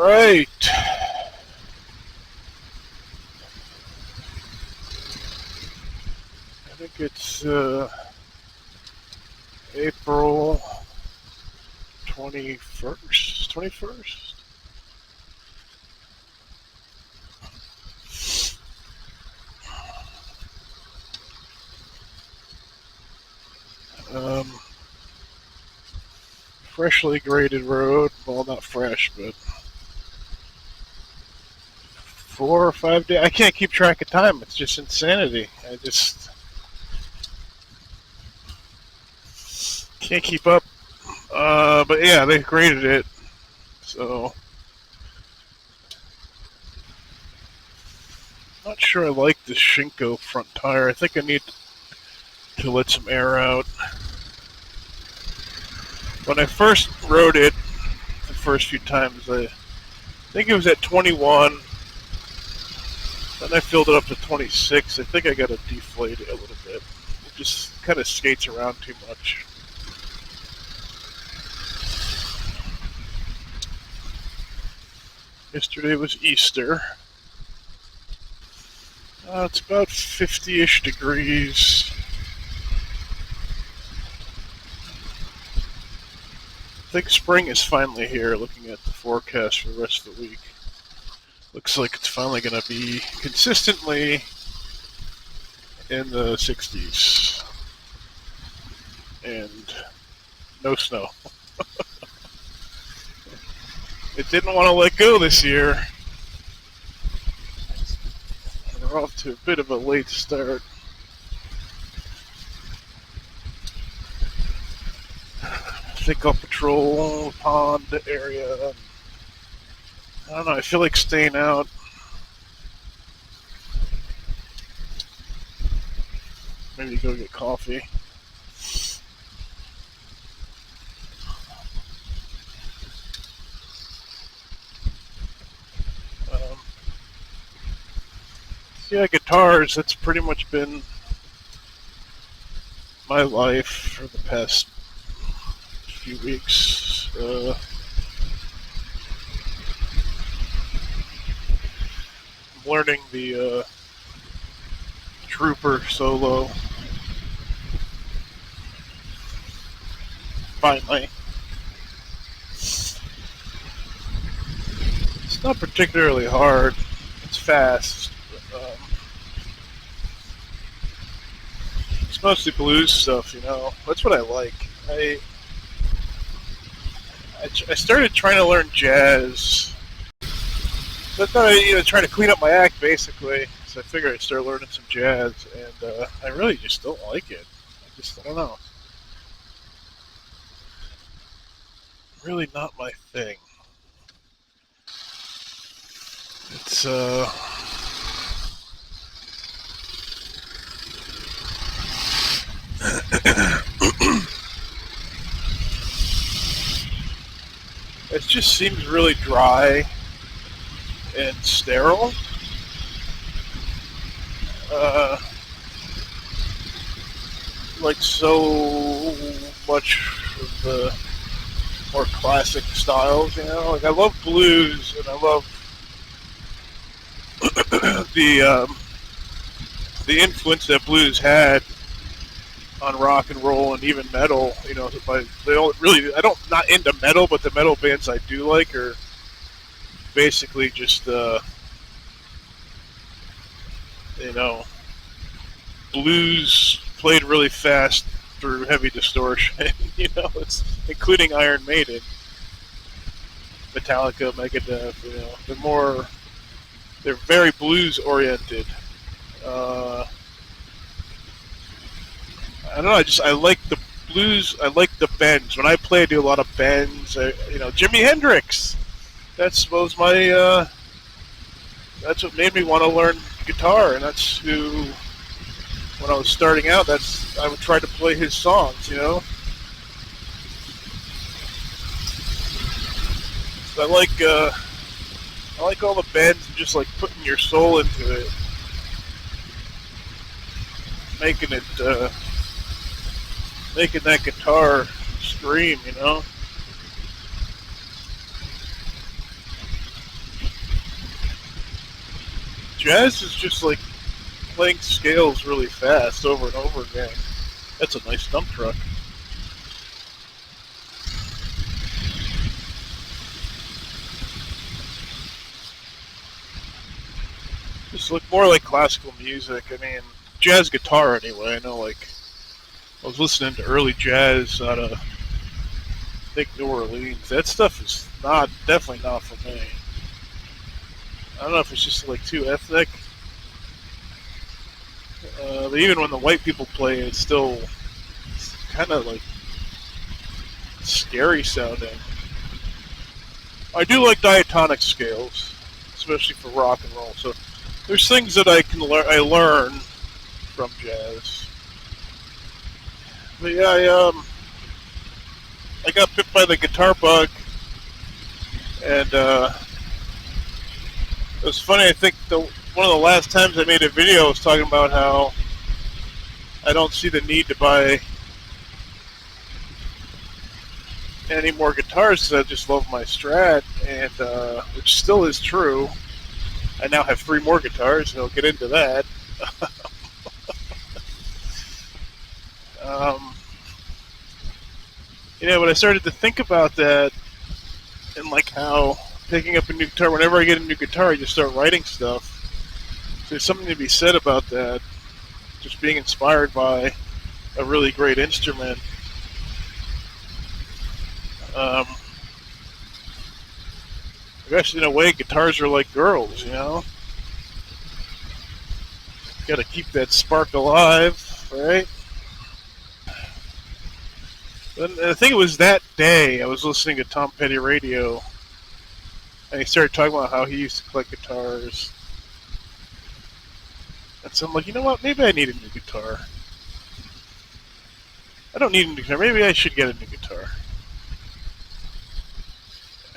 right. I think it's April 21st. 21st? Freshly graded road. Well, not fresh, but 4 or 5 days. I can't keep track of time. It's just insanity. I just can't keep up. But yeah, they graded it. So, not sure I like the Shinko front tire. I think I need to let some air out. When I first rode it, the first few times, I think it was at 21. Then I filled it up to 26. I think I got to deflate it a little bit. It just kind of skates around too much. Yesterday was Easter. It's about 50-ish degrees. I think spring is finally here, looking at the forecast for the rest of the week. Looks like it's finally going to be consistently in the 60s. And no snow. It didn't want to let go this year. We're off to a bit of a late start. I think I'll patrol the pond area. I don't know, I feel like staying out. Maybe go get coffee. Yeah, guitars, that's pretty much been my life for the past few weeks. I'm learning the Trooper solo. Finally. It's not particularly hard. It's fast. It's mostly blues stuff, you know. That's what I like. I started trying to learn jazz. But then trying to clean up my act, basically. So I figured I'd start learning some jazz, and I really just don't like it. I don't know. Really not my thing. It's it just seems really dry and sterile. Like so much of the more classic styles, you know. Like I love blues and I love the influence that blues had on rock and roll and even metal. You know, I don't not into metal, but the metal bands I do like are basically just blues played really fast through heavy distortion. You know, it's including Iron Maiden, Metallica, Megadeth. You know, they're very blues oriented. I don't know. I like the blues. I like the bends. When I play, I do a lot of bends. Jimi Hendrix. That's what made me want to learn guitar, and that's who. When I was starting out, I would try to play his songs. You know. So I like all the bends and just like putting your soul into it, making that guitar scream, you know. Jazz is just like playing scales really fast over and over again. That's a nice dump truck. Just look more like classical music. I mean, jazz guitar anyway. I know, like, I was listening to early jazz out of, I think, New Orleans. That stuff is definitely not for me. I don't know if it's just like too ethnic. But even when the white people play it, it's kind of like scary sounding. I do like diatonic scales, especially for rock and roll. So there's things that I learn from jazz. But yeah, I got bit by the guitar bug, and it was funny. I think one of the last times I made a video, I was talking about how I don't see the need to buy any more guitars because I just love my Strat, and which still is true. I now have 3 more guitars, and I'll get into that. But I started to think about that, and like how picking up a new guitar, whenever I get a new guitar, I just start writing stuff. So there's something to be said about that, just being inspired by a really great instrument. I guess in a way, guitars are like girls, you know? Got to keep that spark alive, right? And I think it was that day I was listening to Tom Petty radio, and he started talking about how he used to collect guitars. And so I'm like, you know what? Maybe I need a new guitar. I don't need a new guitar. Maybe I should get a new guitar.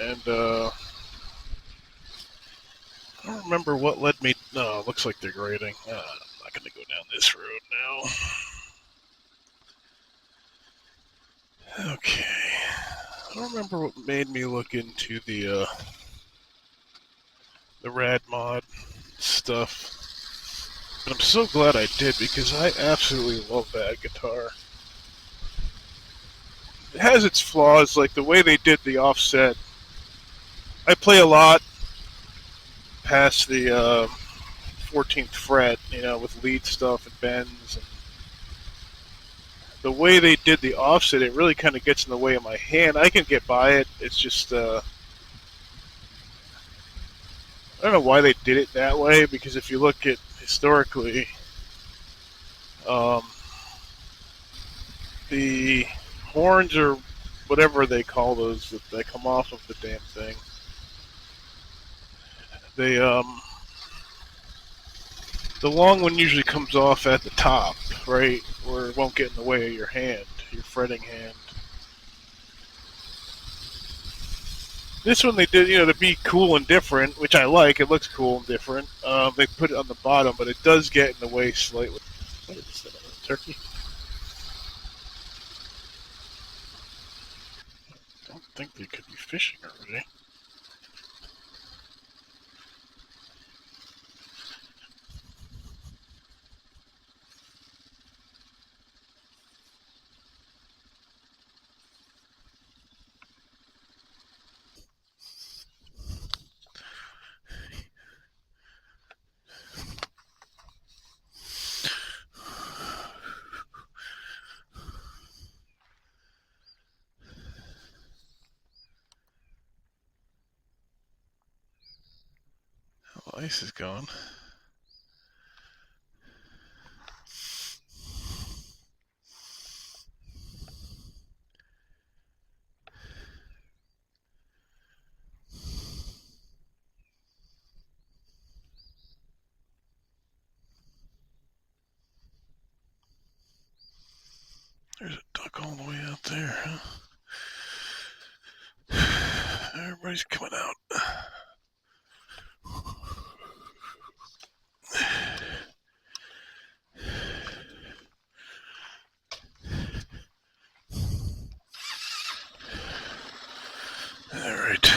And I don't remember what led me. No, it looks like they're grading. I'm not going to go down this road now. Okay. I don't remember what made me look into the rad mod stuff. But I'm so glad I did, because I absolutely love that guitar. It has its flaws, like the way they did the offset. I play a lot past the 14th fret, with lead stuff and bends. And the way they did the offset, it really kind of gets in the way of my hand. I can get by it. It's just, I don't know why they did it that way, because if you look at historically, the horns, or whatever they call those that come off of the damn thing, they the long one usually comes off at the top, right, where it won't get in the way of your hand, your fretting hand. This one they did, to be cool and different, which I like. It looks cool and different. They put it on the bottom, but it does get in the way slightly. What is that, a turkey? I don't think they could be fishing already. Oh, ice is gone. There's a duck all the way out there, huh? Everybody's coming out. Alright.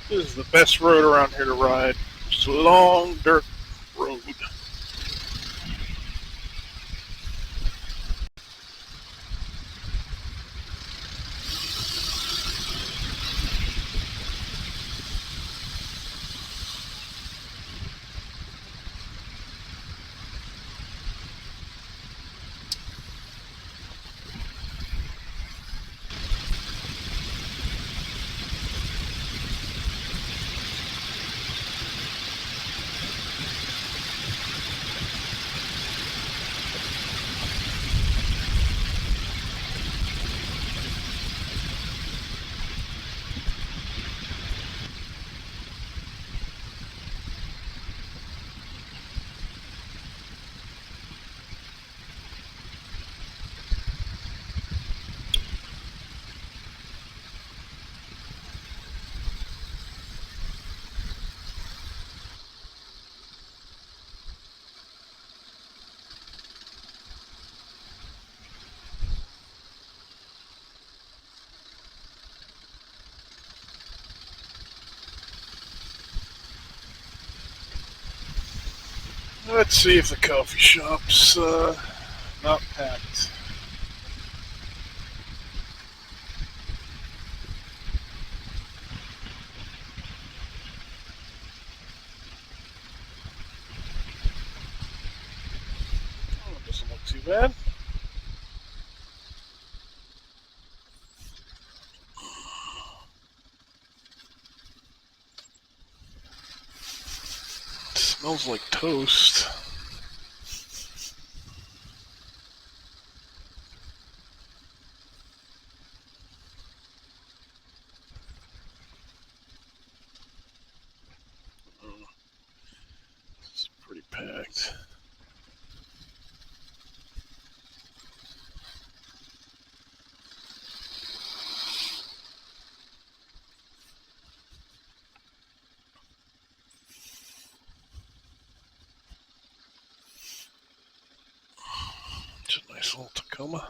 This is the best road around here to ride. Just a long dirt road. Let's see if the coffee shop's not packed. Oh, it doesn't look too bad. It smells like toast. It's pretty packed. It's a nice little Tacoma.